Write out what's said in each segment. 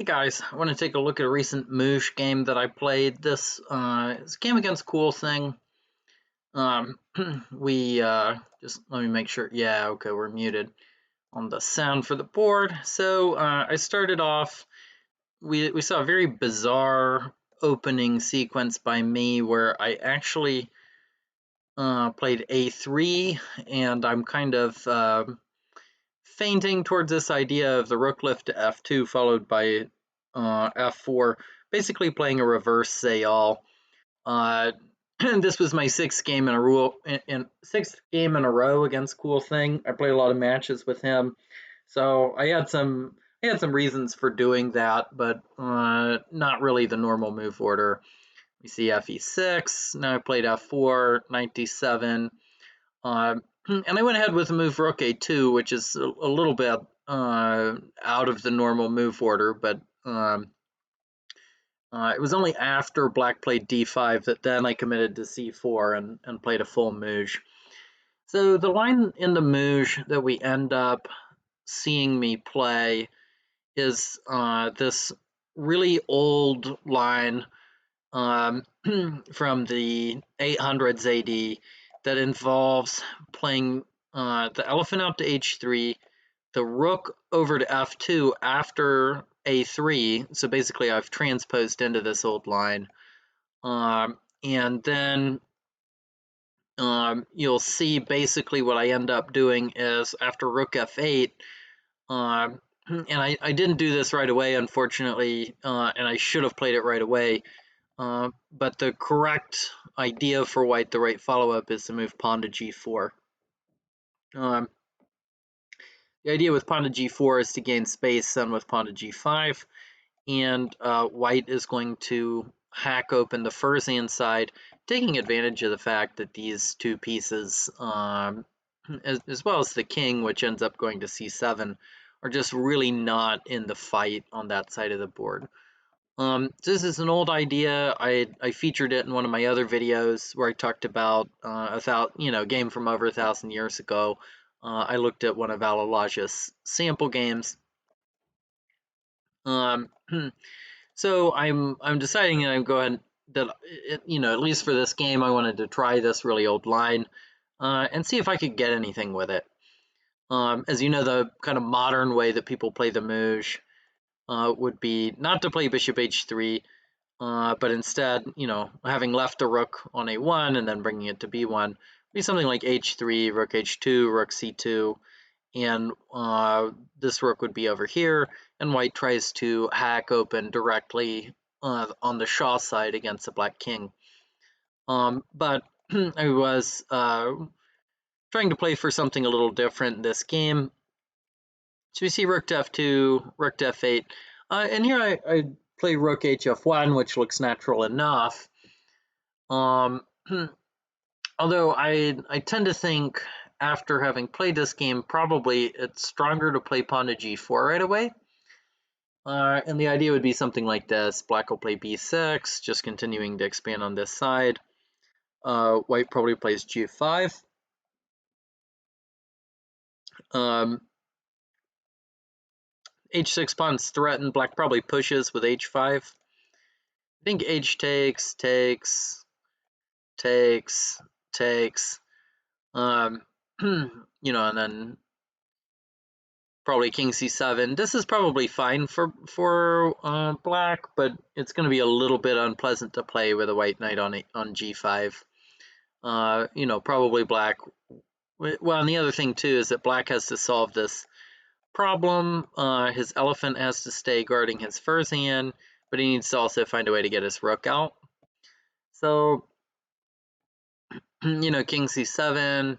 Hey guys, I want to take a look at a recent Moosh game that I played. This is a game against Coolthing. Um, we just let me make sure. Yeah, okay, we're muted on the sound for the board. So I started off. We saw a very bizarre opening sequence by me where I actually played a3, and I'm kind of fainting towards this idea of the rook lift to f2 followed by f4, basically playing a reverse say all. This was my sixth game in a row against Coolthing. I played a lot of matches with him, so I had some reasons for doing that, but not really the normal move order. We see fe6. Now I played f4, knight d7. And I went ahead with the move rook a2, which is a little bit out of the normal move order, but it was only after black played d5 that then I committed to c4 and played a full mouge. So the line in the mouge that we end up seeing me play is this really old line from the 800s AD that involves playing the elephant out to h3, the rook over to f2 after a3. So basically, I've transposed into this old line. And then you'll see basically what I end up doing is after rook f8, and I didn't do this right away, unfortunately, and I should have played it right away. But the correct idea for white, the right follow-up, is to move pawn to g4. The idea with pawn to g4 is to gain space, then with pawn to g5, and white is going to hack open the firzan-side, taking advantage of the fact that these two pieces, as well as the king, which ends up going to c7, are just really not in the fight on that side of the board. This is an old idea. I featured it in one of my other videos where I talked about a game from over 1,000 years ago. I looked at one of Al-Lajlaj's sample games. So I'm deciding that I'm going that at least for this game I wanted to try this really old line and see if I could get anything with it. As you know, the kind of modern way that people play the mouge would be not to play bishop h3. But instead, having left the rook on a1 and then bringing it to b1, be something like h3, rook h2, rook c2, and this rook would be over here, and white tries to hack open directly on the Shah-side against the black king. But I was trying to play for something a little different in this game. So we see rook to f2, rook to f8, and here I play rook hf1, which looks natural enough. Although I tend to think after having played this game, probably it's stronger to play pawn to g4 right away. And the idea would be something like this. Black will play b6, just continuing to expand on this side. White probably plays g5. H6 pawn's threatened. Black probably pushes with h5. I think h takes, and then probably king c7. This is probably fine for black, but it's going to be a little bit unpleasant to play with a white knight on g5. Probably black. Well, and the other thing too is that black has to solve this problem. His elephant has to stay guarding his firzan, but he needs to also find a way to get his rook out. So, king c7.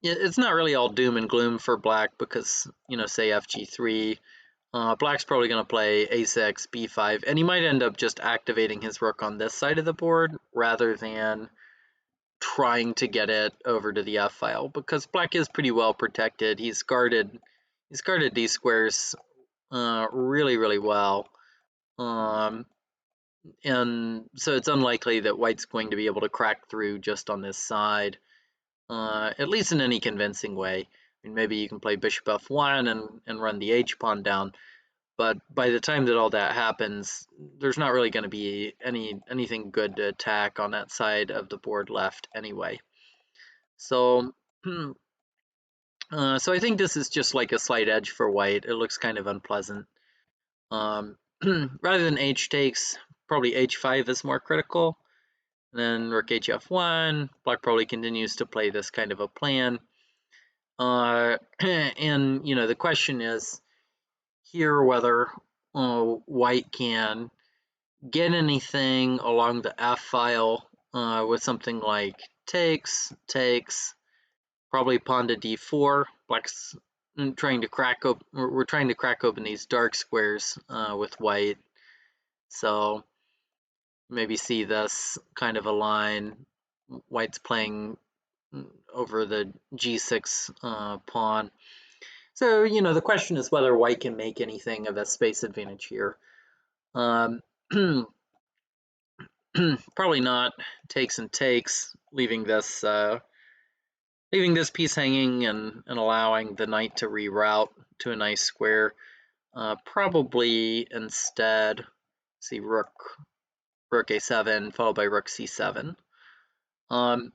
It's not really all doom and gloom for black because, say fg3, black's probably going to play a6, b5, and he might end up just activating his rook on this side of the board rather than trying to get it over to the f-file, because black is pretty well protected. He's guarded these squares really, really well. And so it's unlikely that white's going to be able to crack through just on this side. At least in any convincing way. I mean, maybe you can play bishop f1 and run the h pawn down, but by the time that all that happens, there's not really going to be anything good to attack on that side of the board left anyway. So, so I think this is just like a slight edge for white. It looks kind of unpleasant. Rather than h takes, probably h5 is more critical. And then rook hf1. Black probably continues to play this kind of a plan. And the question is here whether white can get anything along the f file with something like takes, probably pawn to d4. Black's trying to crack open. We're trying to crack open these dark squares with white. So maybe see this kind of a line. White's playing over the g6 pawn. So, the question is whether white can make anything of a space advantage here. Probably not. Takes and takes, leaving this piece hanging and allowing the knight to reroute to a nice square. Probably instead, see rook a7 followed by rook c7. And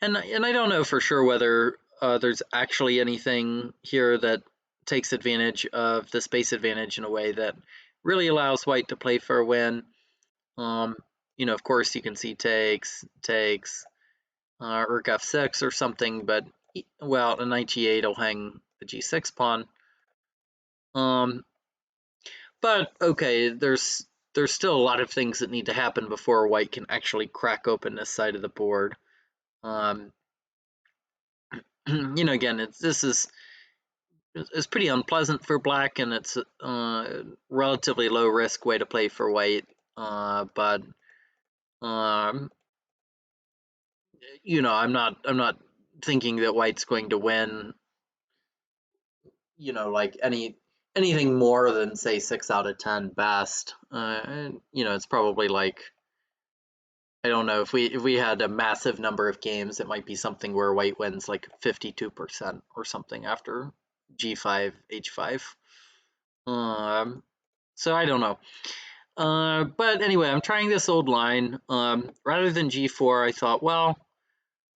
I don't know for sure whether there's actually anything here that takes advantage of the space advantage in a way that really allows white to play for a win. Of course you can see takes, rook f6 or something, but well, a knight g8 will hang the g6 pawn. But okay, there's still a lot of things that need to happen before white can actually crack open this side of the board. Again, this is pretty unpleasant for black, and it's a relatively low risk way to play for white. But I'm not thinking that white's going to win. Like anything more than say 6 out of 10 best. It's probably like, I don't know, if we had a massive number of games, it might be something where white wins like 52% or something after g5, h5. So I don't know. But anyway, I'm trying this old line. Rather than g4, I thought, well,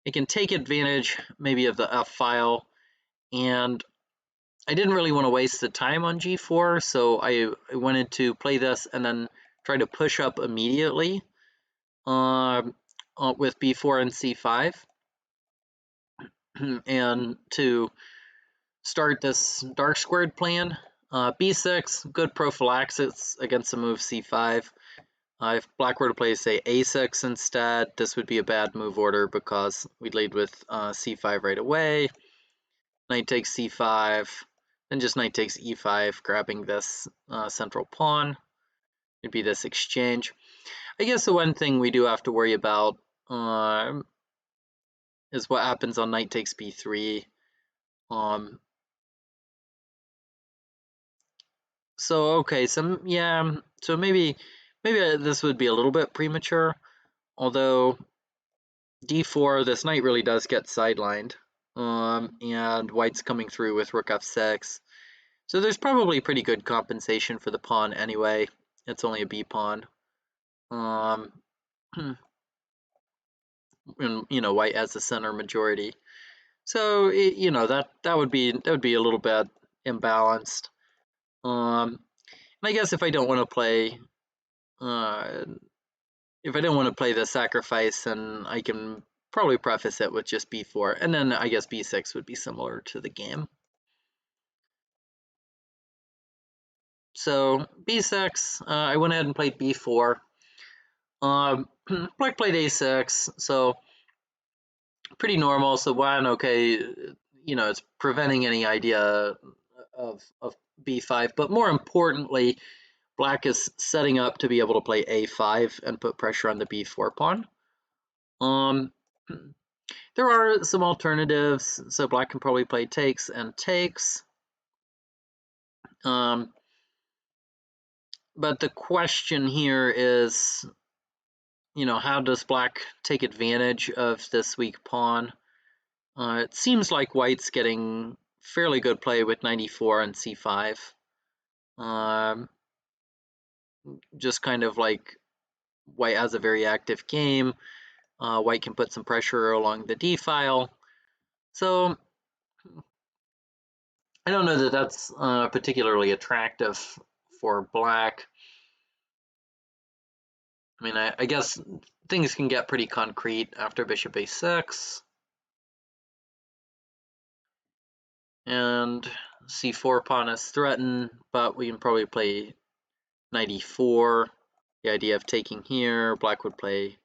I can take advantage maybe of the f file, and I didn't really want to waste the time on g4, so I wanted to play this and then try to push up immediately with b4 and c5, and to start this dark squared plan. b6, good prophylaxis against the move c5. If black were to play, say, a6 instead, this would be a bad move order because we'd lead with c5 right away. Knight takes c5, then just knight takes e5, grabbing this central pawn. It'd be this exchange. I guess the one thing we do have to worry about is what happens on knight takes b3. So okay, so yeah, so maybe this would be a little bit premature, although d4, this knight really does get sidelined, and white's coming through with rook f6. So there's probably pretty good compensation for the pawn anyway. It's only a b pawn. And white has the center majority. So that would be a little bit imbalanced. And I guess if I don't want to play the sacrifice, then I can probably preface it with just b4, and then I guess b6 would be similar to the game. So b6, I went ahead and played b4. Black played a6, so pretty normal. So one, okay, it's preventing any idea of b5, but more importantly, black is setting up to be able to play a5 and put pressure on the b4 pawn. There are some alternatives, so black can probably play takes and takes. But the question here is, how does black take advantage of this weak pawn? It seems like white's getting fairly good play with knight e4 and c5. Just kind of like white has a very active game. White can put some pressure along the d file. So I don't know that that's particularly attractive for black. I mean, I guess things can get pretty concrete after bishop a6. And c4 pawn is threatened, but we can probably play knight e4. The idea of taking here, black would play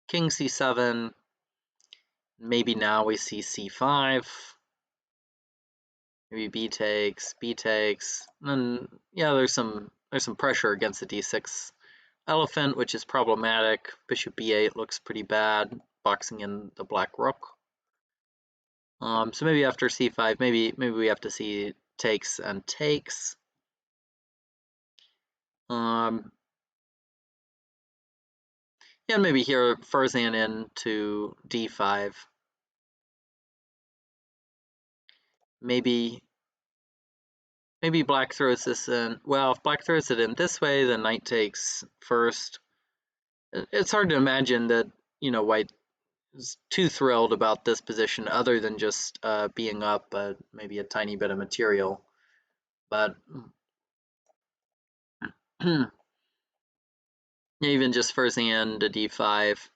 king c7. Maybe now we see c5. Maybe b takes, and then yeah, there's some pressure against the d6 elephant, which is problematic. Bishop b8 looks pretty bad, boxing in the black rook. So maybe after c5, maybe we have to see takes and takes. Yeah, maybe here firzan into d5. Maybe black throws this in. Well, if black throws it in this way, then knight takes first. It's hard to imagine that, you know, white is too thrilled about this position other than just being up maybe a tiny bit of material. But even just firzan to d5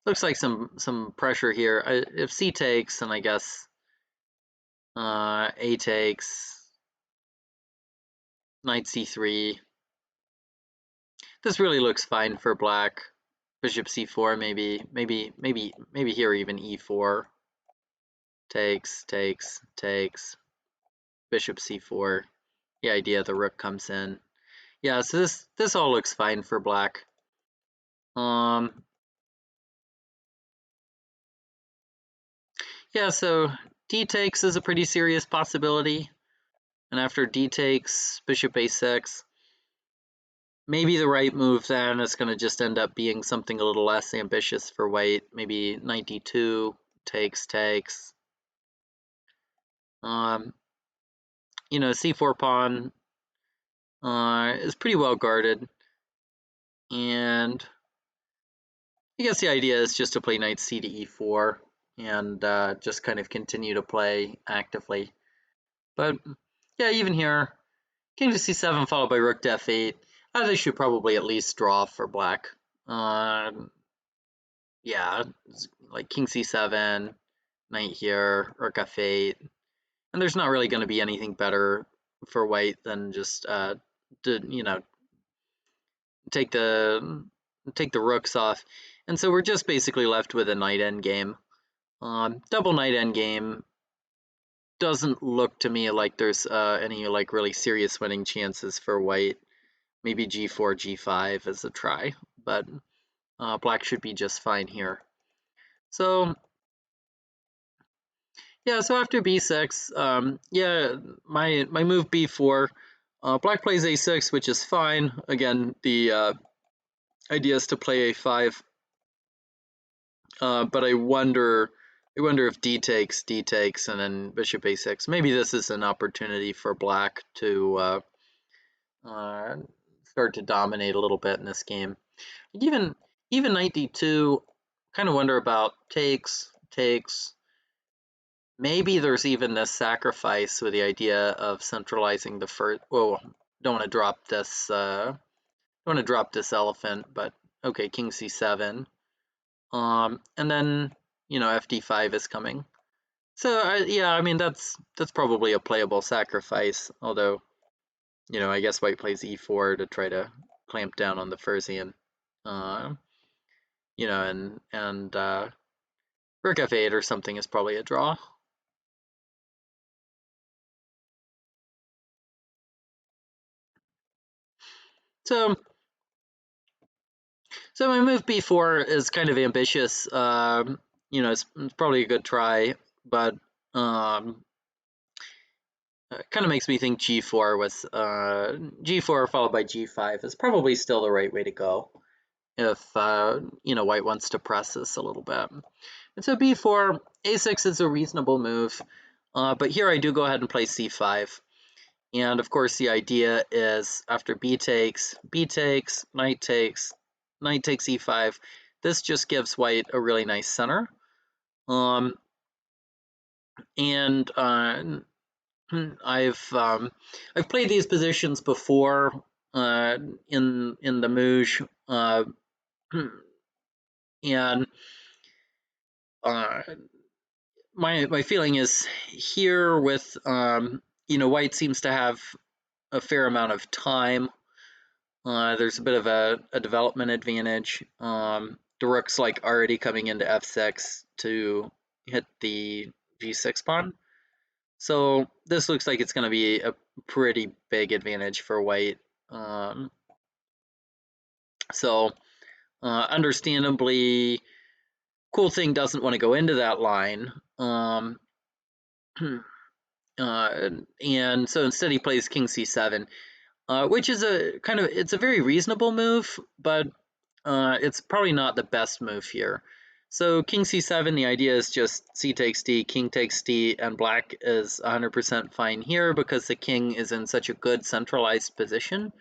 looks like some pressure here. If c takes, then I guess a takes, knight c3. This really looks fine for black. Bishop c4, maybe here even e4. Takes, bishop c4. The idea the rook comes in. Yeah, so this all looks fine for black. Yeah, so d takes is a pretty serious possibility. And after d takes, bishop a6, maybe the right move then is going to just end up being something a little less ambitious for white. Maybe knight d2, takes. You know, c4 pawn is pretty well guarded. And I guess the idea is just to play knight c to e4 and just kind of continue to play actively. But yeah, even here, king to c7 followed by rook to f8. They should probably at least draw for black. Yeah, like king c7, knight here, rook f8. And there's not really going to be anything better for white than just you know, take the rooks off. And so we're just basically left with a knight endgame. Double knight endgame doesn't look to me like there's any like really serious winning chances for white. Maybe g4, g5 is a try, but black should be just fine here. So yeah, so after b6, yeah, my move b4, black plays a6, which is fine. Again, the idea is to play a5, but I wonder if d takes, and then bishop a6. Maybe this is an opportunity for black to start to dominate a little bit in this game. Even knight d2, kind of wonder about takes. Maybe there's even this sacrifice with the idea of centralizing the first. Whoa, don't want to drop this. Don't want to drop this elephant, but okay, king c7. And then you know fd5 is coming. So yeah, I mean that's probably a playable sacrifice. Although you know I guess white plays e4 to try to clamp down on the firzan. You know, and rook f8 or something is probably a draw. So my move b4 is kind of ambitious. You know, it's probably a good try, but it kind of makes me think g4 was g4 followed by g5 is probably still the right way to go if you know white wants to press this a little bit. And so b4, a6 is a reasonable move, but here I do go ahead and play c5. And of course, the idea is after b takes, knight takes e5. This just gives white a really nice center. And I've played these positions before in the Muj, and my feeling is here with white seems to have a fair amount of time. There's a bit of a development advantage. The rook's like already coming into f6 to hit the g6 pawn. So this looks like it's going to be a pretty big advantage for white. Understandably, Coolthing doesn't want to go into that line. And so instead he plays king c7, which is it's a very reasonable move, but it's probably not the best move here. So king c7, the idea is just c takes d, king takes d, and black is 100% fine here because the king is in such a good centralized position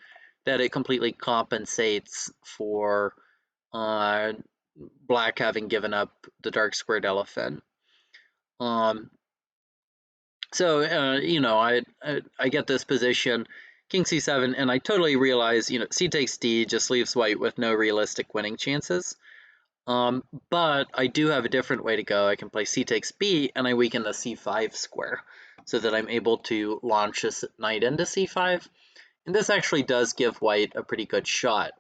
that it completely compensates for black having given up the dark squared elephant. I get this position, king c7, and I totally realize, c takes d just leaves white with no realistic winning chances. But I do have a different way to go. I can play c takes b, and I weaken the c5 square so that I'm able to launch this knight into c5. And this actually does give white a pretty good shot,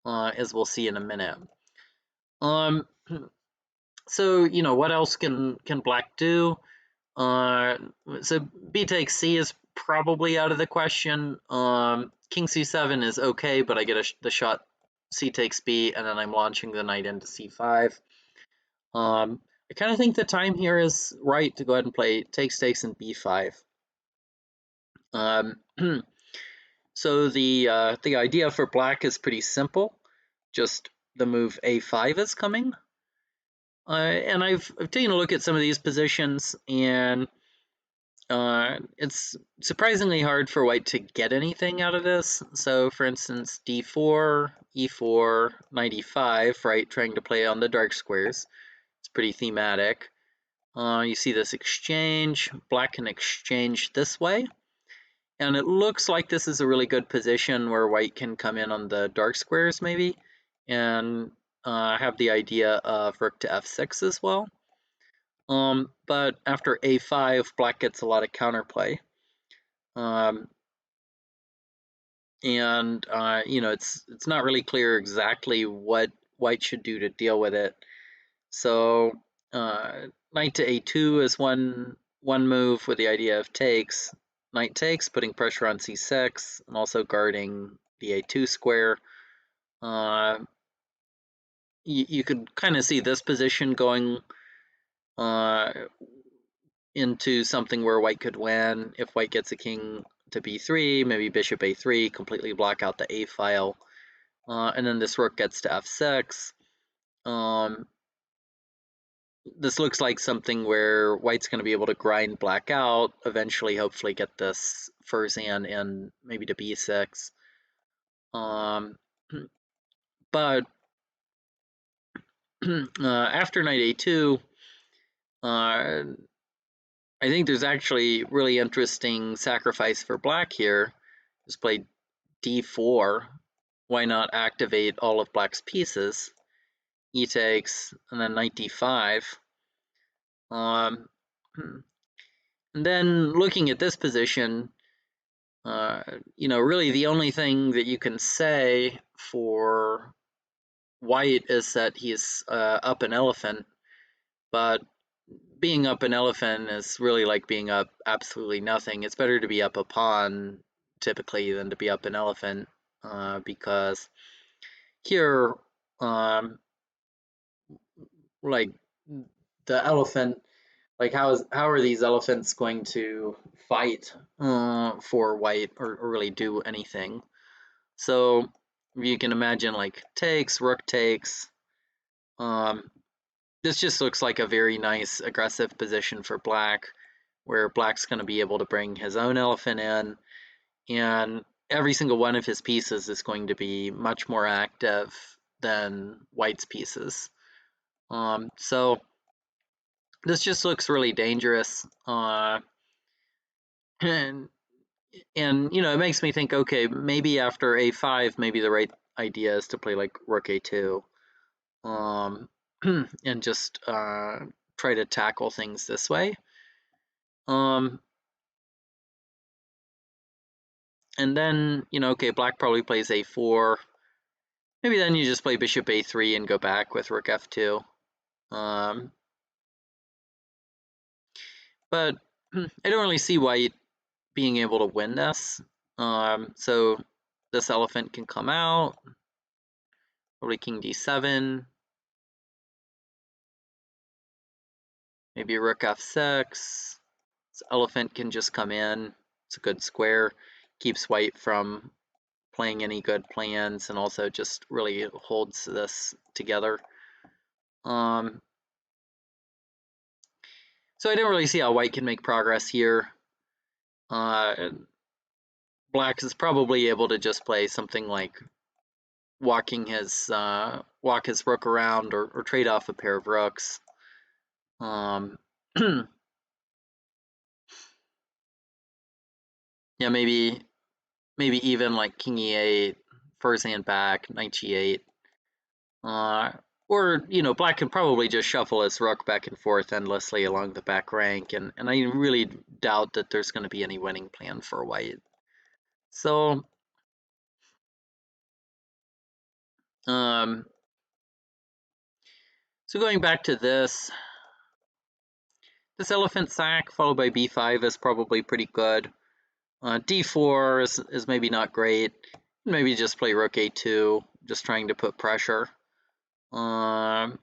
as we'll see in a minute. So, what else can black do? So b takes c is probably out of the question. King c7 is okay, but I get the shot c takes b, and then I'm launching the knight into c5. I kind of think the time here is right to go ahead and play takes and b5. So the idea for black is pretty simple. Just the move a5 is coming. And I've taken a look at some of these positions, and it's surprisingly hard for white to get anything out of this. So for instance, d4, e4, knight e5, right, trying to play on the dark squares. It's pretty thematic. You see this exchange. Black can exchange this way. And it looks like this is a really good position where white can come in on the dark squares maybe, and have the idea of rook to f6 as well. But after a5, black gets a lot of counterplay. It's not really clear exactly what white should do to deal with it. So knight to a2 is one move with the idea of takes. Knight takes, putting pressure on c6, and also guarding the a2 square. You could kind of see this position going into something where white could win. If white gets a king to b3, maybe bishop a3, completely block out the a file. And then this rook gets to f6. This looks like something where white's going to be able to grind black out, eventually hopefully get this firzan in maybe to b6. But after knight a2, I think there's actually really interesting sacrifice for black here. Just play d4. Why not activate all of black's pieces? E takes, and then knight d5. And then looking at this position, really the only thing that you can say for white is that he's up an elephant, but being up an elephant is really like being up absolutely nothing. It's better to be up a pawn typically than to be up an elephant, because here, like the elephant, like how are these elephants going to fight for white or really do anything? So you can imagine like takes, rook takes. This just looks like a very nice aggressive position for black, where black's going to be able to bring his own elephant in. and every single one of his pieces is going to be much more active than white's pieces. So this just looks really dangerous, and it makes me think, okay, maybe after a5, maybe the right idea is to play like rook a2, and just try to tackle things this way. And then, okay, black probably plays a4. Maybe then you just play bishop a3 and go back with rook f2. But I don't really see white being able to win this. So this elephant can come out, probably king d7, maybe rook f6. This elephant can just come in. It's a good square, keeps white from playing any good plans, and also just really holds this together. So I don't really see how white can make progress here. Black is probably able to just play something like walk his rook around, or trade off a pair of rooks. Yeah, maybe even like king e8, firzan back, knight g8. Or, black can probably just shuffle his rook back and forth endlessly along the back rank, and I really doubt that there's going to be any winning plan for white. So, going back to this elephant sack followed by b5 is probably pretty good. d4 is maybe not great. Maybe just play rook a2, just trying to put pressure along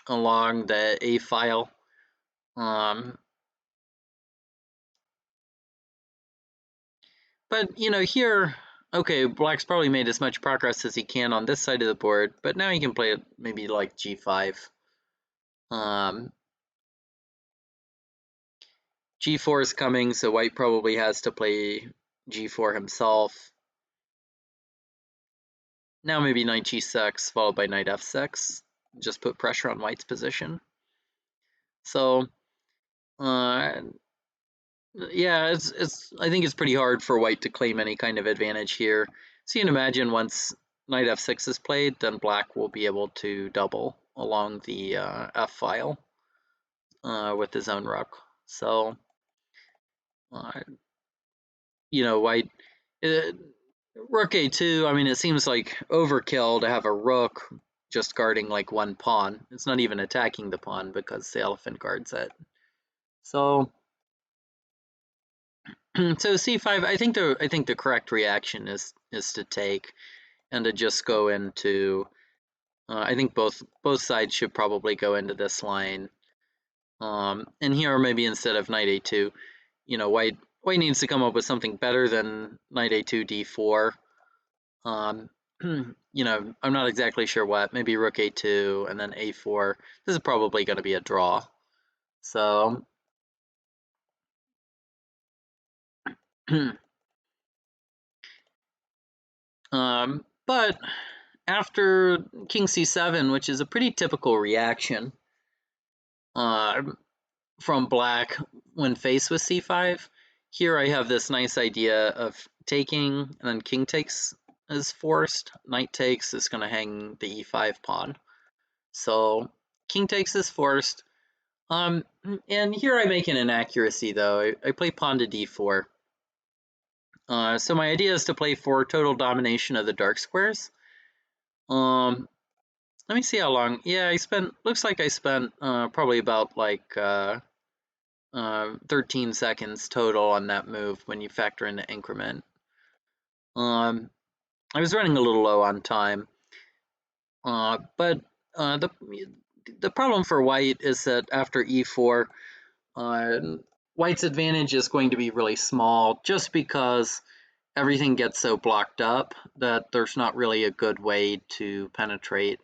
the a file. But here, okay, black's probably made as much progress as he can on this side of the board, but now he can play it maybe like g5. G4 is coming, so white probably has to play g4 himself. Now maybe knight g6 followed by knight f6. Just put pressure on white's position. So, yeah, I think it's pretty hard for white to claim any kind of advantage here. So you can imagine once knight f6 is played, then black will be able to double along the f file with his own rook. So, white, rook a2, I mean, it seems like overkill to have a rook just guarding like one pawn. It's not even attacking the pawn because the elephant guards it. So, so c5, I think the correct reaction is to take and to just go into. I think both sides should probably go into this line. And here maybe instead of knight a2, white needs to come up with something better than knight a2 d4. I'm not exactly sure what. Maybe rook a2 and then a4. This is probably going to be a draw. So. But after king c7, which is a pretty typical reaction from black when faced with c5, here I have this nice idea of taking, and then king takes is forced. Knight takes is going to hang the e5 pawn. So king takes is forced. And here I make an inaccuracy, though. I play pawn to d4. So my idea is to play for total domination of the dark squares. Let me see how long. Yeah, looks like I spent probably about like 13 seconds total on that move when you factor in the increment. I was running a little low on time. But the problem for white is that after e4, white's advantage is going to be really small just because everything gets so blocked up that there's not really a good way to penetrate.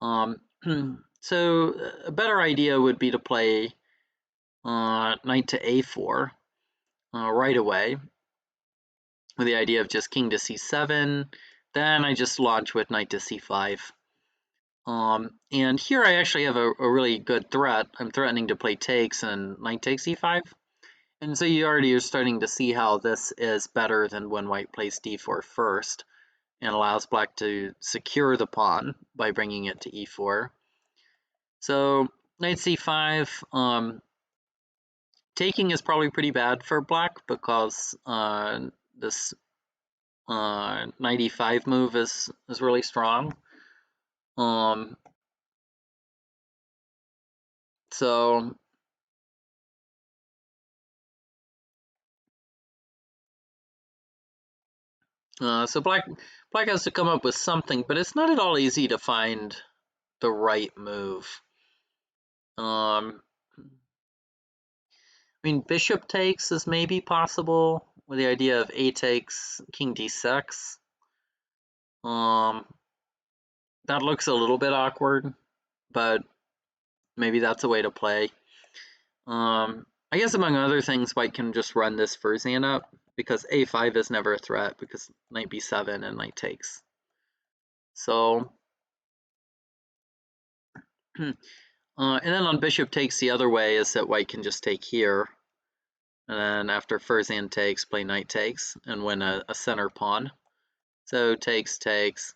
So a better idea would be to play knight to a4 right away. with the idea of just king to c7. Then I just launch with knight to c5. And here I actually have a really good threat. I'm threatening to play takes and knight takes e5. And so you already are starting to see how this is better than when white plays d4 first and allows black to secure the pawn by bringing it to e4. So knight c5, taking is probably pretty bad for black because this knight e5 move is really strong. So black has to come up with something, but it's not at all easy to find the right move. I mean, bishop takes is maybe possible with the idea of a takes, king d6. That looks a little bit awkward, but maybe that's a way to play. I guess among other things, white can just run this firzan up because a5 is never a threat because knight b7 and knight takes. So, and then on bishop takes, the other way is that white can just take here, and then after firzan takes, play knight takes and win a center pawn. So takes, takes.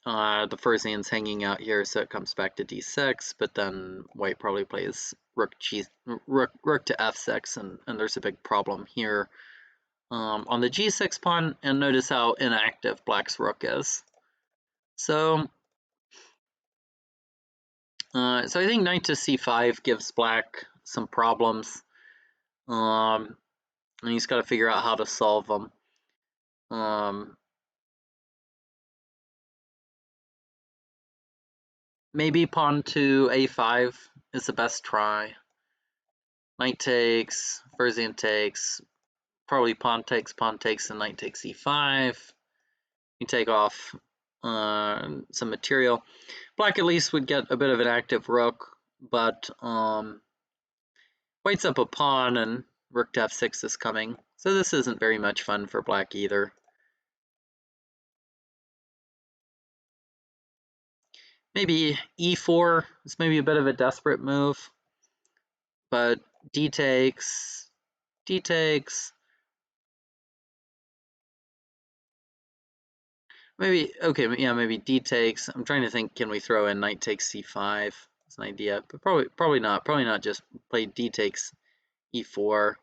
The firzan's hanging out here, so it comes back to d6, but then white probably plays rook to f6, and there's a big problem here on the g6 pawn, and notice how inactive black's rook is. So I think knight to c5 gives black some problems, and he's got to figure out how to solve them. Maybe pawn to a5 is the best try. Knight takes, firzan takes, probably pawn takes, and knight takes e5. You take off some material. Black at least would get a bit of an active rook, but white's up a pawn and rook to f6 is coming. So this isn't very much fun for black either. Maybe e4 is maybe a bit of a desperate move, but d takes, d takes. Maybe, okay, yeah, maybe d takes. I'm trying to think, can we throw in knight takes c5 as an idea, but probably not. Probably not, just play d takes e4.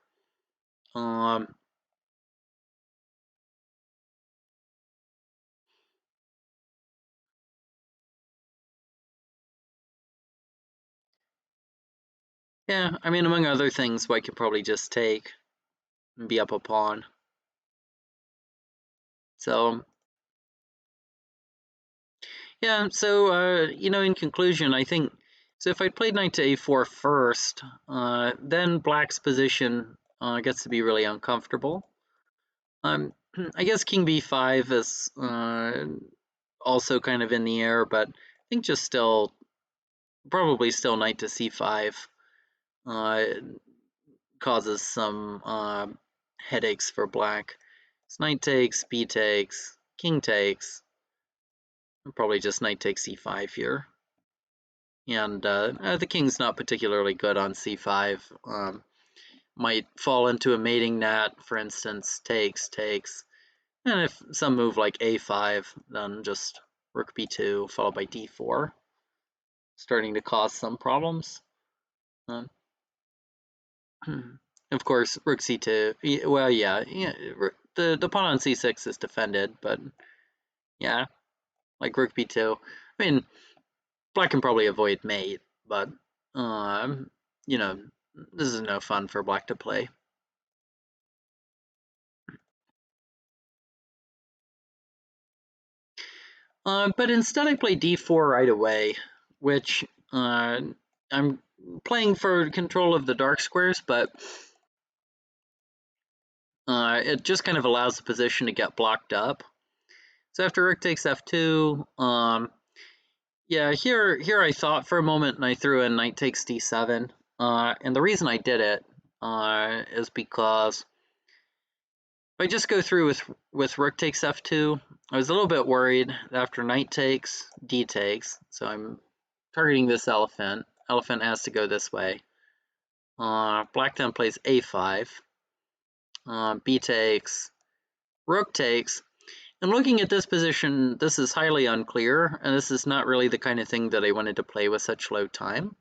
Yeah, I mean, among other things, white could probably just take and be up a pawn. So, yeah, so, in conclusion, I think, so if I played knight to a4 first, then black's position gets to be really uncomfortable. I guess king b5 is also kind of in the air, but I think just still, probably still knight to c5 causes some headaches for black. So knight takes, b takes, king takes, probably just knight takes c5 here. And the king's not particularly good on c5. Might fall into a mating net, for instance, takes, takes. And if some move like a5, then just rook b2 followed by d4, starting to cause some problems. Of course, rook c2. Well, yeah, the pawn on c6 is defended, but yeah, like rook b2. I mean, black can probably avoid mate, but this is no fun for black to play. But instead I play d4 right away, which I'm playing for control of the dark squares, but it just kind of allows the position to get blocked up. So after rook takes f2, yeah, here I thought for a moment and I threw in knight takes d7. And the reason I did it is because I just go through with rook takes f2, I was a little bit worried that after knight takes, d takes, so I'm targeting this elephant. Elephant has to go this way. Black then plays a5, b takes, rook takes. And looking at this position, this is highly unclear, and this is not really the kind of thing that I wanted to play with such low time.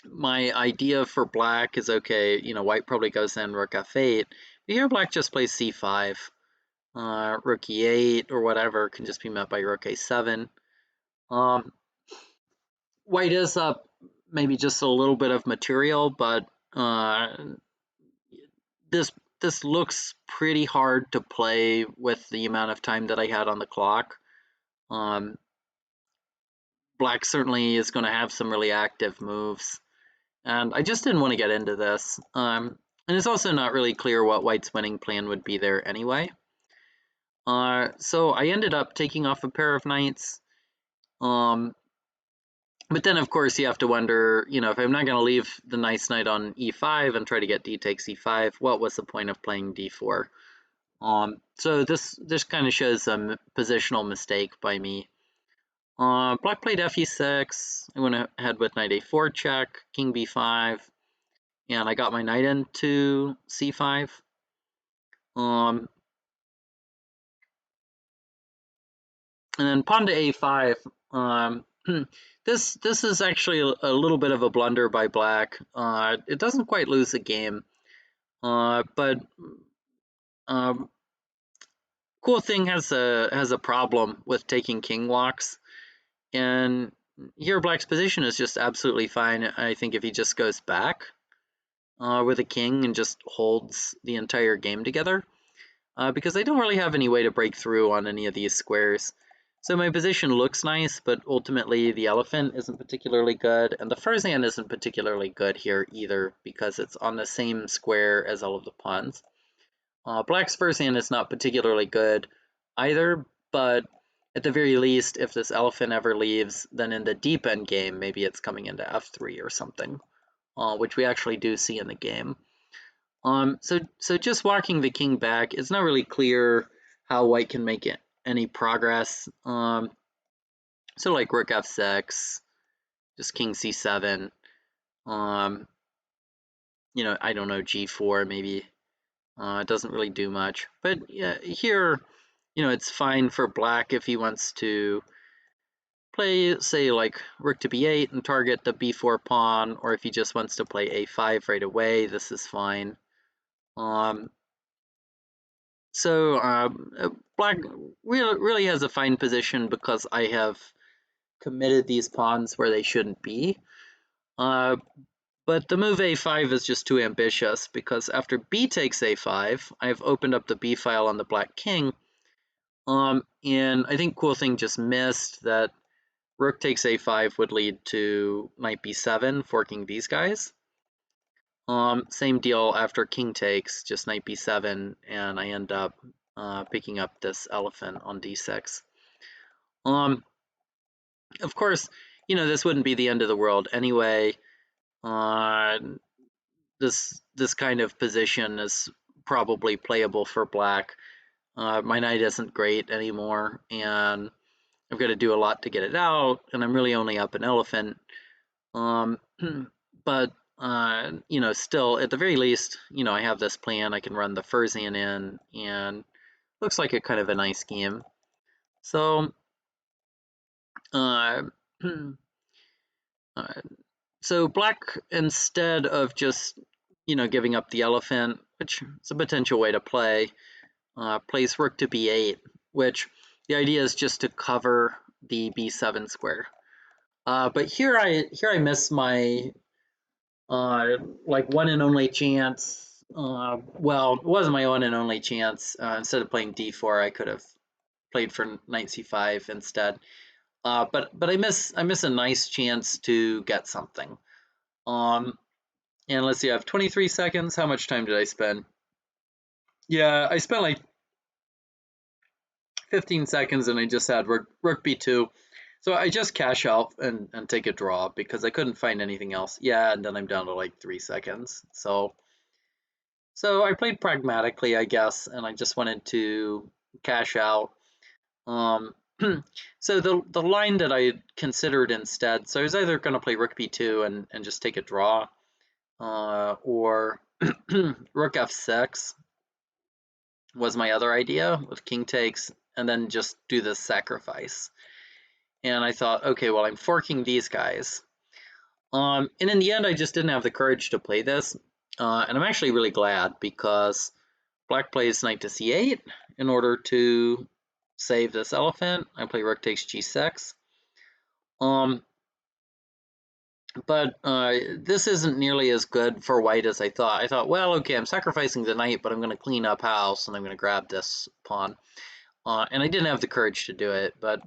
My idea for black is, okay, white probably goes in rook f8, but here black just plays c5. Rook e8 or whatever can just be met by rook a7. White is up maybe just a little bit of material, but this looks pretty hard to play with the amount of time that I had on the clock. Black certainly is going to have some really active moves, and I just didn't want to get into this. And it's also not really clear what white's winning plan would be there anyway. So I ended up taking off a pair of knights. But then, of course, you have to wonder, if I'm not going to leave the nice knight on e5 and try to get d takes e5, what was the point of playing d4? So this kind of shows a positional mistake by me. Black played fe6. I went ahead with knight a4 check, king b5, and I got my knight into c5. And then pawn to a5. This is actually a little bit of a blunder by black. It doesn't quite lose the game, but Coolthing has a problem with taking king walks, and here black's position is just absolutely fine. I think if he just goes back with a king and just holds the entire game together, because I don't really have any way to break through on any of these squares. So my position looks nice, but ultimately the elephant isn't particularly good, and the firzan isn't particularly good here either, because it's on the same square as all of the pawns. Black's firzan is not particularly good either, but at the very least, if this elephant ever leaves, then in the deep end game, maybe it's coming into f3 or something, which we actually do see in the game. So just walking the king back, it's not really clear how white can make any progress. So like rook f6, just king c7, I don't know, g4 maybe. It doesn't really do much. But yeah, here, it's fine for black if he wants to play, say, like rook to b8 and target the b4 pawn, or if he just wants to play a5 right away, this is fine. So black really has a fine position because I have committed these pawns where they shouldn't be. But the move a5 is just too ambitious, because after b takes a5, I've opened up the b file on the black king. And I think Coolthing just missed that rook takes a5 would lead to knight b7, forking these guys. Same deal after king takes, just knight b7, and I end up picking up this elephant on d6. Of course, this wouldn't be the end of the world anyway. This kind of position is probably playable for black. My knight isn't great anymore, and I've got to do a lot to get it out, and I'm really only up an elephant. But still, at the very least, I have this plan. I can run the firzan in, and looks like a kind of a nice game. So, so black, instead of just giving up the elephant, which is a potential way to play, plays rook to b8, which the idea is just to cover the b7 square. But here I miss my like one and only chance. Well, it wasn't my one and only chance. Instead of playing d4, I could have played for knight c5 instead. But I miss a nice chance to get something. And let's see, I have 23 seconds. How much time did I spend? Yeah, I spent like 15 seconds, and I just had rook b2. So I just cash out and take a draw because I couldn't find anything else. Yeah, and then I'm down to like 3 seconds. So So I played pragmatically, I guess, and I just wanted to cash out. Um, so the line that I considered instead, so I was either going to play rook b2 and just take a draw, or rook f6 was my other idea with king takes, and then just do this sacrifice. And I thought, okay, well, I'm forking these guys. And in the end, I just didn't have the courage to play this. And I'm actually really glad because black plays knight to c8 in order to save this elephant. I play rook takes g6. But this isn't nearly as good for white as I thought. I thought, well, okay, I'm sacrificing the knight, but I'm going to clean up house, and I'm going to grab this pawn. And I didn't have the courage to do it, but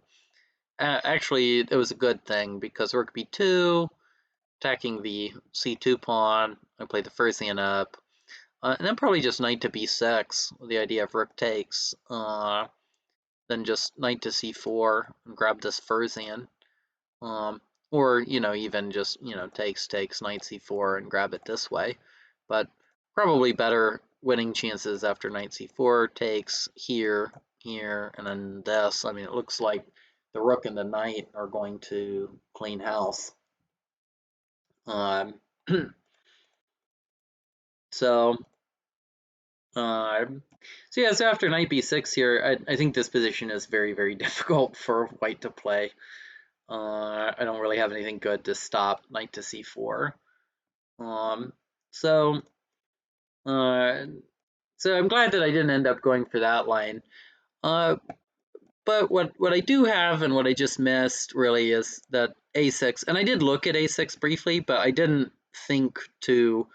actually it was a good thing because rook b2, attacking the c2 pawn, I play the firzan up, and then probably just knight to b6 with the idea of rook takes, then just knight to c4 and grab this firzan. Or, even just, takes, knight c4 and grab it this way. But probably better winning chances after knight c4, takes here, here, and then this. I mean, it looks like the rook and the knight are going to clean house. Um, so, so yeah, so after knight b6 here, I think this position is very, very difficult for white to play. I don't really have anything good to stop knight to c4. So, uh, so I'm glad that I didn't end up going for that line. But what I do have and what I just missed really is that a6, and I did look at a6 briefly, but I didn't think to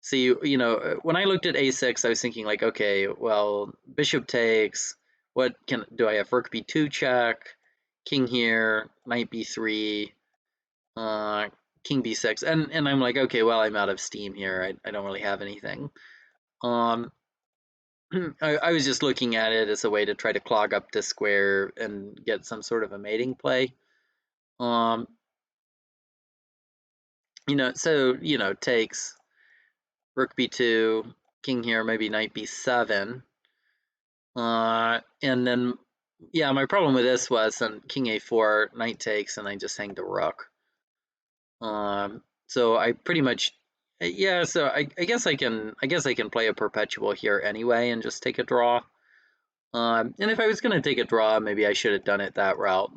see, when I looked at a6, I was thinking like, okay, well, bishop takes, what do I have? Rook b2 check, king here, knight b3, king b6, and I'm like, okay, well, I'm out of steam here. I don't really have anything. Um, I was just looking at it as a way to try to clog up this square and get some sort of a mating play. Um, so takes rook b2, king here, maybe knight b7, and then yeah, my problem with this was on king a4, knight takes, and I just hang the rook. So I pretty much, yeah. So I guess I can play a perpetual here anyway and just take a draw. And if I was going to take a draw, maybe I should have done it that route.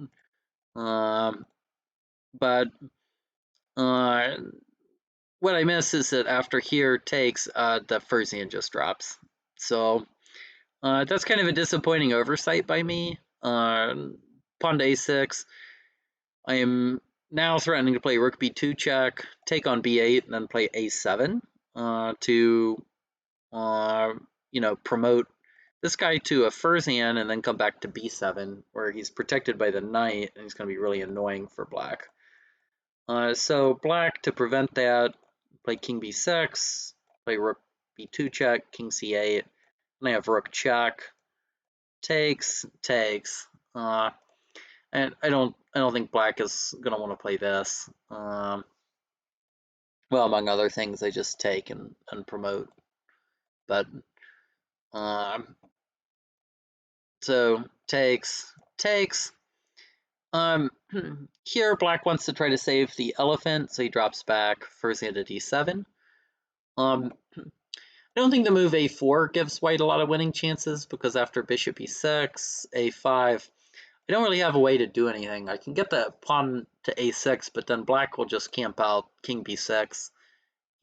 But what I miss is that after here takes, the firzan just drops. So that's kind of a disappointing oversight by me. Pawn to a6. I am now threatening to play rook b2 check, take on b8, and then play a7 to promote this guy to a firzan and then come back to b7, where he's protected by the knight, and he's going to be really annoying for black. So black, to prevent that, play king b6, play rook b2 check, king c8, and I have rook check, takes, takes, and I don't think black is going to want to play this. Well, among other things, I just take and promote. But so takes, takes. Here black wants to try to save the elephant, so he drops back first into d7. I don't think the move a4 gives white a lot of winning chances because after bishop e6, a5, I don't really have a way to do anything. I can get the pawn to a6, but then black will just camp out king b6,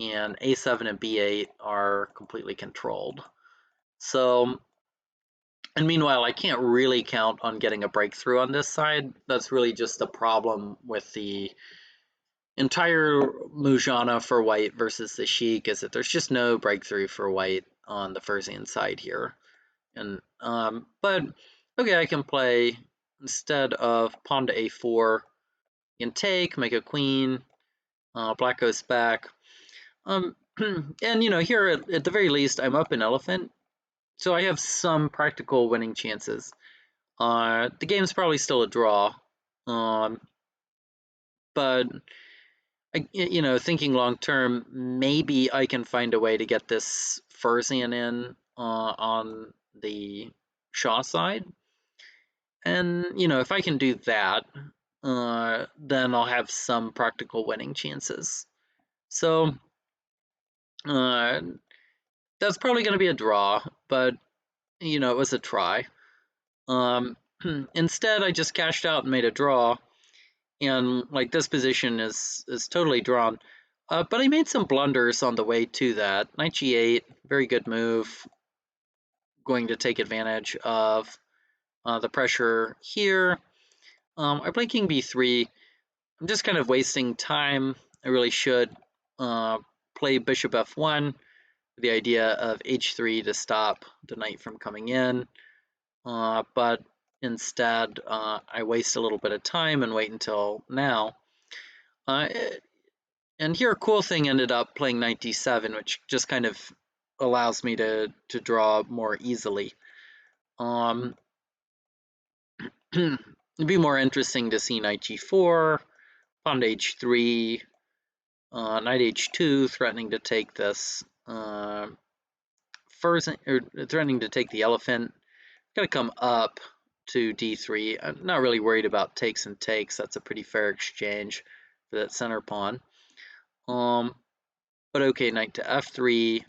and a7 and b8 are completely controlled. So, and meanwhile, I can't really count on getting a breakthrough on this side. That's really just the problem with the entire Mujannah for white versus the Sheik, is that there's just no breakthrough for white on the firzan-side here. And but okay, I can play, instead of pawn to a4, you can take, make a queen, black goes back. And here at the very least, I'm up an elephant, so I have some practical winning chances. The game's probably still a draw, but thinking long term, maybe I can find a way to get this firzan in on the Shah side. And, if I can do that, then I'll have some practical winning chances. So, uh, that's probably going to be a draw, but, it was a try. Instead, I just cashed out and made a draw, and like this position is totally drawn. But I made some blunders on the way to that. Knight g8, very good move. Going to take advantage of the pressure here. I play king b3. I'm just kind of wasting time. I really should play bishop f1, the idea of h3 to stop the knight from coming in. But instead, I waste a little bit of time and wait until now. And here, Coolthing ended up playing knight d7, which just kind of allows me to draw more easily. It'd be more interesting to see knight g4, pawn to h3, knight h2, threatening to take this first, or threatening to take the elephant. Got to come up to d3. I'm not really worried about takes and takes. That's a pretty fair exchange for that center pawn. But okay, knight to f3,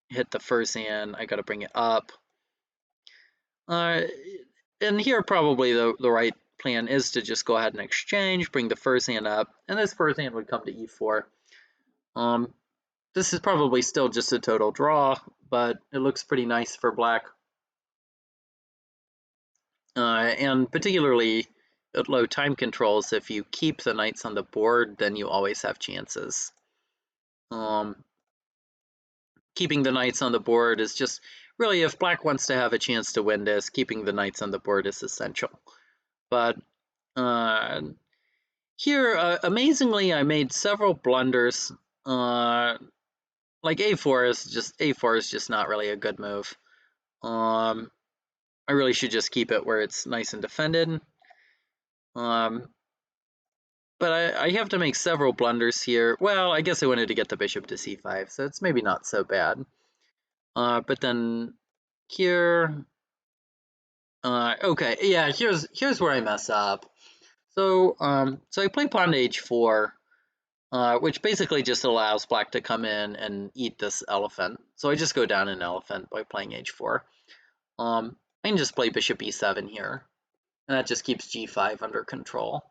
hit the firzan. I got to bring it up. And here probably the right plan is to just go ahead and exchange, bring the firzan up, and this firzan would come to e4. This is probably still just a total draw, but it looks pretty nice for black. And particularly at low time controls, if you keep the knights on the board, then you always have chances. Keeping the knights on the board is just really, if black wants to have a chance to win this, keeping the knights on the board is essential. But here, amazingly, I made several blunders. Like a4 is just not really a good move. I really should just keep it where it's nice and defended. But I have to make several blunders here. Well, I guess I wanted to get the bishop to c5, so it's maybe not so bad. But then here, okay, yeah, here's where I mess up. So I play pawn to h4, which basically just allows black to come in and eat this elephant. So I just go down an elephant by playing h4. I can just play bishop e7 here, and that just keeps g5 under control.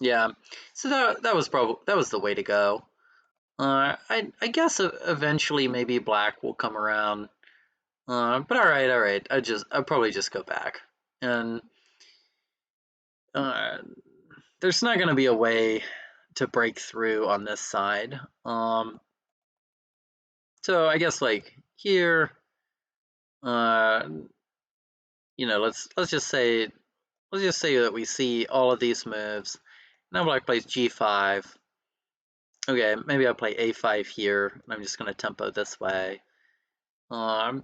Yeah, so that was the way to go. I guess eventually maybe black will come around. But all right. I'll probably just go back, and there's not going to be a way to break through on this side. So I guess like here, let's just say that we see all of these moves. Now black plays g5. Okay, maybe I'll play a5 here, and I'm just going to tempo this way. G4,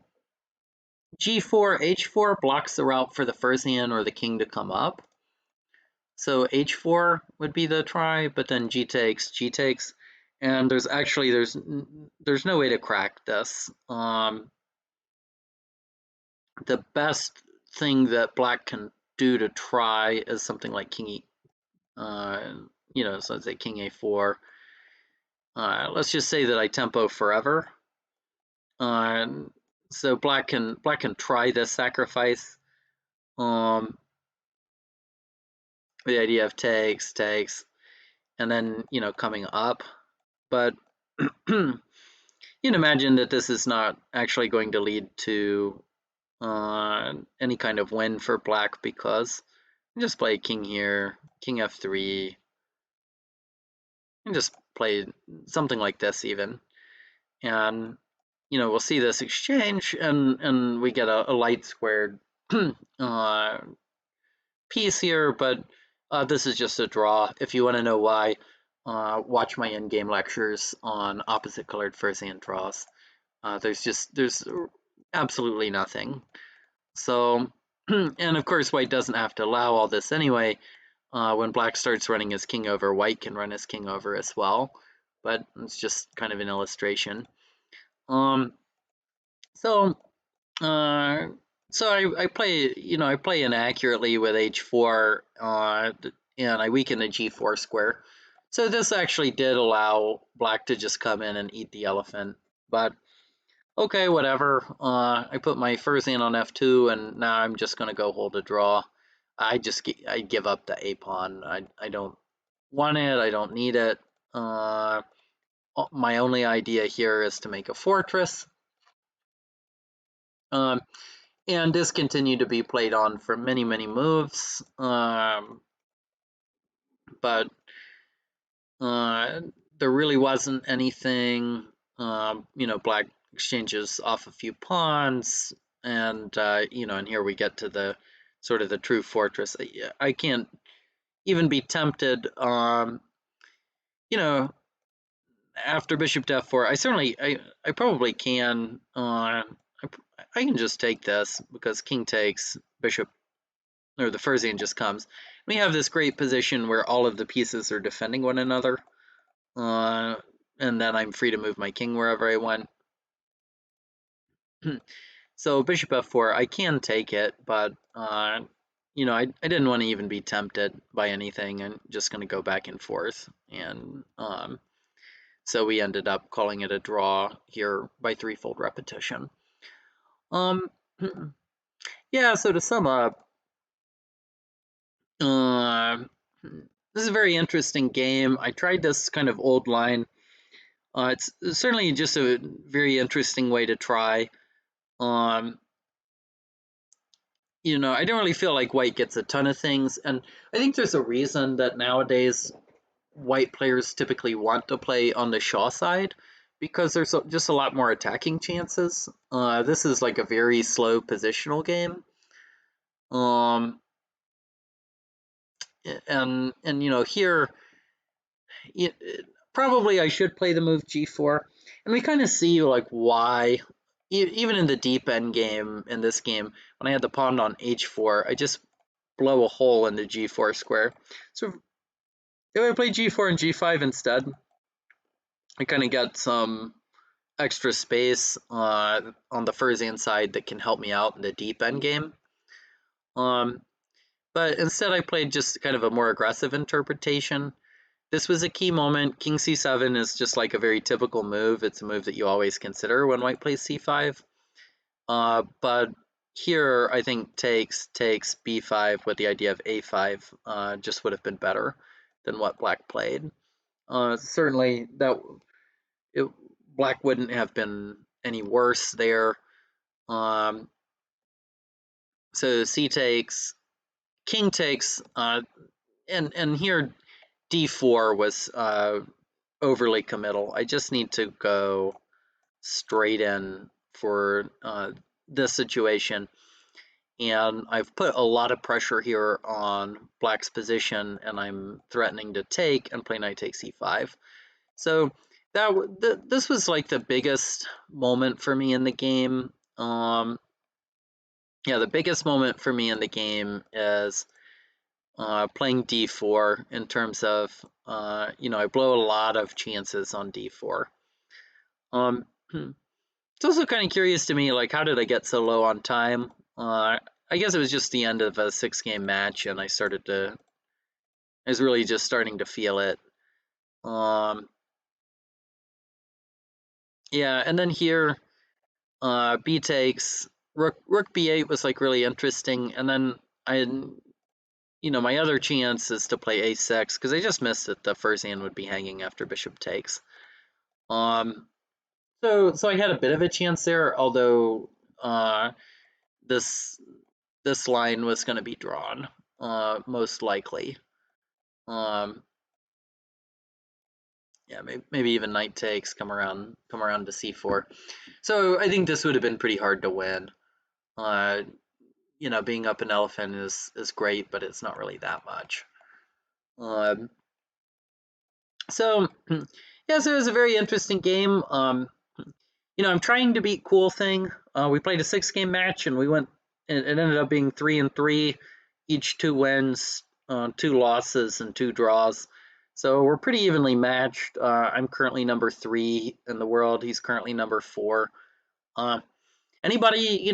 h4 blocks the route for the firzan or the king to come up. So h4 would be the try, but then g takes, and there's no way to crack this. The best thing that black can do to try is something like king e, so let's say king a4. Let's just say that I tempo forever. So black can try this sacrifice. The idea of takes, and then coming up, but you can imagine that this is not actually going to lead to any kind of win for black, because I just play king here, king f3, and just play something like this even, and we'll see this exchange, and we get a light squared piece here, but this is just a draw. If you want to know why, watch my in-game lectures on opposite colored firzan draws. There's absolutely nothing. So And of course, white doesn't have to allow all this anyway. When black starts running his king over, white can run his king over as well. But it's just kind of an illustration. Um, so uh, I play, I play inaccurately with h4, and I weaken the g4 square. So this actually did allow black to just come in and eat the elephant. But okay, whatever. I put my firzan on f2, and now I'm just going to go hold a draw. I give up the a pawn. I don't want it. I don't need it. My only idea here is to make a fortress. And this continued to be played on for many, many moves. But there really wasn't anything. Black exchanges off a few pawns, and and here we get to the sort of the true fortress. I can't even be tempted. You know, After bishop to f4, I probably can. I can just take this because king takes, bishop, or the firzan just comes. We have this great position where all of the pieces are defending one another. And then I'm free to move my king wherever I want. So bishop f4, I can take it, but I didn't want to even be tempted by anything. I'm just going to go back and forth, and so we ended up calling it a draw here by threefold repetition. Yeah. So to sum up, this is a very interesting game. I tried this kind of old line. It's certainly just a very interesting way to try. I don't really feel like white gets a ton of things, and I think there's a reason that nowadays white players typically want to play on the Shah side, because there's just a lot more attacking chances. This is like a very slow positional game. Um, and here, probably I should play the move g4, and we kind of see like why. Even in the deep end game in this game, when I had the pawn on h4, I just blow a hole in the g4 square. So if I play g4 and g5 instead, I kind of get some extra space on the firzan side that can help me out in the deep end game. But instead I played just kind of a more aggressive interpretation. This was a key moment. King c7 is just like a very typical move. It's a move that you always consider when white plays c5. But here, I think takes b5 with the idea of a5 just would have been better than what black played. Certainly, black wouldn't have been any worse there. So c takes, king takes, and here d4 was overly committal. I just need to go straight in for this situation. And I've put a lot of pressure here on black's position, and I'm threatening to take and play knight takes e5. So this was like the biggest moment for me in the game. Yeah, the biggest moment for me in the game is playing d4 in terms of, I blow a lot of chances on d4. It's also kind of curious to me, like, how did I get so low on time? I guess it was just the end of a 6-game match, and I was really just starting to feel it. Yeah, and then here, b takes, rook b8 was like really interesting, and then my other chance is to play a6, because I just missed that the firzan would be hanging after bishop takes. So I had a bit of a chance there, although this line was going to be drawn, most likely. Yeah, maybe even knight takes, come around to c4. So I think this would have been pretty hard to win. Being up an elephant is great, but it's not really that much. So yeah, so it was a very interesting game. I'm trying to beat Coolthing. We played a 6-game match, and we went it ended up being 3-3, each 2 wins, 2 losses, and 2 draws. So we're pretty evenly matched. I'm currently number 3 in the world. He's currently number 4. Uh, Anybody,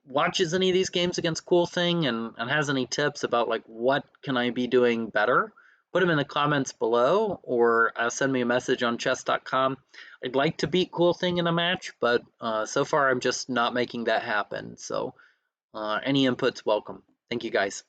watches any of these games against Coolthing and has any tips about like what can I be doing better? Put them in the comments below, or send me a message on chess.com. I'd like to beat Coolthing in a match, but so far I'm just not making that happen. So any input's welcome. Thank you guys.